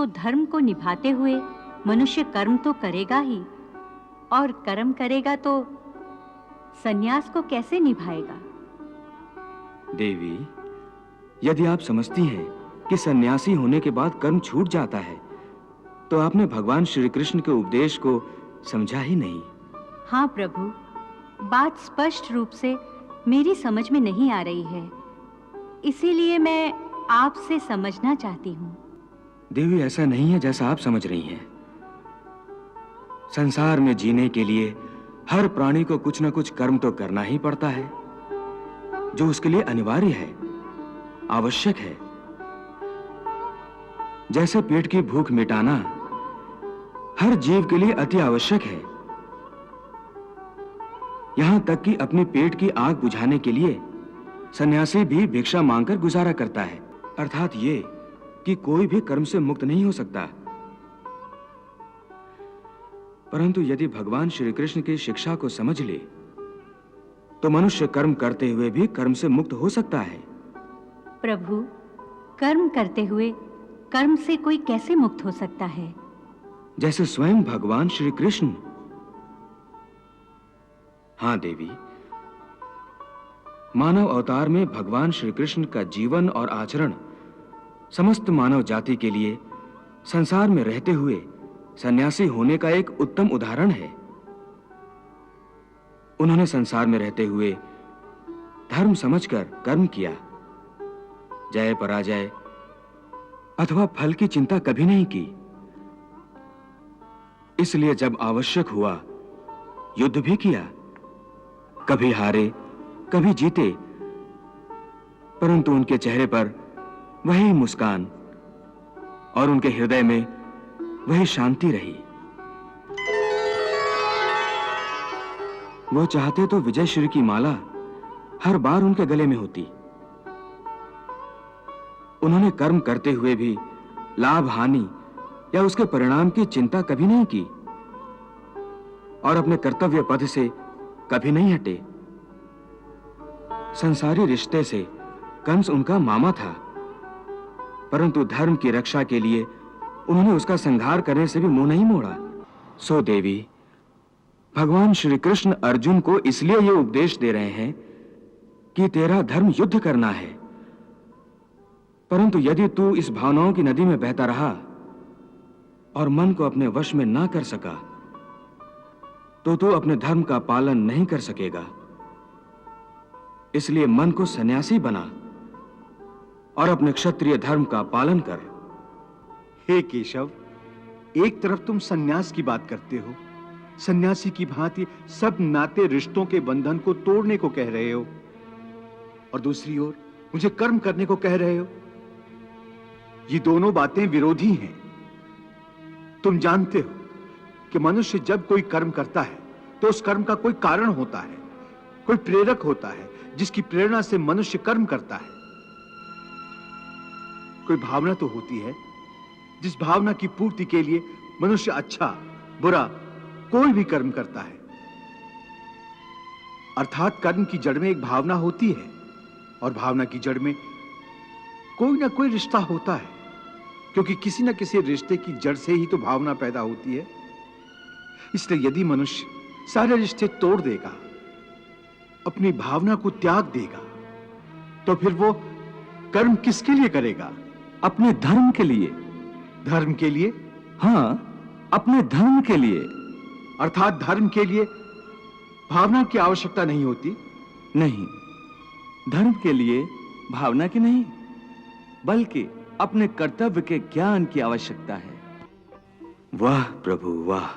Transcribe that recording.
तो धर्म को निभाते हुए मनुष्य कर्म तो करेगा ही, और कर्म करेगा तो सन्यास को कैसे निभाएगा? देवी, यदि आप समझती हैं कि सन्यासी होने के बाद कर्म छूट जाता है, तो आपने भगवान श्री कृष्ण के उपदेश को समझा ही नहीं। हाँ प्रभु, बात स्पष्ट रूप से मेरी समझ में नहीं आ रही है, इसीलिए मैं आपसे समझना चाहती हूँ। देवी, ऐसा नहीं है जैसा आप समझ रही हैं। संसार में जीने के लिए हर प्राणी को कुछ न कुछ कर्म तो करना ही पड़ता है, जो उसके लिए अनिवार्य है, आवश्यक है। जैसे पेट की भूख मिटाना हर जीव के लिए अति आवश्यक है, यहां तक कि अपने पेट की आग बुझाने के लिए सन्यासी भी भिक्षा मांगकर गुजारा करता है। अर्थात ये कि कोई भी कर्म से मुक्त नहीं हो सकता। परंतु यदि भगवान श्री कृष्ण की शिक्षा को समझ ले, तो मनुष्य कर्म करते हुए भी कर्म से मुक्त हो सकता है। प्रभु, कर्म करते हुए कर्म से कोई कैसे मुक्त हो सकता है? जैसे स्वयं भगवान श्री कृष्ण। हाँ देवी, मानव अवतार में भगवान श्री कृष्ण का जीवन और आचरण समस्त मानव जाति के लिए संसार में रहते हुए सन्यासी होने का एक उत्तम उदाहरण है। उन्होंने संसार में रहते हुए धर्म समझकर कर्म किया, जय पराजय अथवा फल की चिंता कभी नहीं की। इसलिए जब आवश्यक हुआ युद्ध भी किया, कभी हारे कभी जीते, परंतु उनके चेहरे पर वही मुस्कान और उनके हृदय में वही शांति रही। वो चाहते तो विजय श्री की माला हर बार उनके गले में होती। उन्होंने कर्म करते हुए भी लाभ हानि या उसके परिणाम की चिंता कभी नहीं की और अपने कर्तव्य पथ से कभी नहीं हटे। संसारी रिश्ते से कंस उनका मामा था, परंतु धर्म की रक्षा के लिए उन्होंने उसका संहार करने से भी मुंह नहीं मोड़ा। सो देवी, भगवान श्री कृष्ण अर्जुन को इसलिए यह उपदेश दे रहे हैं कि तेरा धर्म युद्ध करना है, परंतु यदि तू इस भावनाओं की नदी में बहता रहा और मन को अपने वश में ना कर सका, तो तू अपने धर्म का पालन नहीं कर सकेगा। इसलिए मन को सन्यासी बना और अपने क्षत्रिय धर्म का पालन कर। हे केशव, एक तरफ तुम सन्यास की बात करते हो, सन्यासी की भांति सब नाते रिश्तों के बंधन को तोड़ने को कह रहे हो, और दूसरी ओर मुझे कर्म करने को कह रहे हो। ये दोनों बातें विरोधी हैं। तुम जानते हो कि मनुष्य जब कोई कर्म करता है तो उस कर्म का कोई कारण होता है, कोई प्रेरक होता है जिसकी प्रेरणा से मनुष्य कर्म करता है। कोई भावना तो होती है जिस भावना की पूर्ति के लिए मनुष्य अच्छा बुरा कोई भी कर्म करता है। अर्थात कर्म की जड़ में एक भावना होती है और भावना की जड़ में कोई ना कोई रिश्ता होता है, क्योंकि किसी न किसी रिश्ते की जड़ से ही तो भावना पैदा होती है। इसलिए यदि मनुष्य सारे रिश्ते तोड़ देगा, अपनी भावना को त्याग देगा, तो फिर वो कर्म किसके लिए करेगा? अपने धर्म के लिए। धर्म के लिए? हाँ, अपने धर्म के लिए। अर्थात धर्म के लिए भावना की आवश्यकता नहीं होती? नहीं, धर्म के लिए भावना की नहीं, बल्कि अपने कर्तव्य के ज्ञान की आवश्यकता है। वाह प्रभु वाह!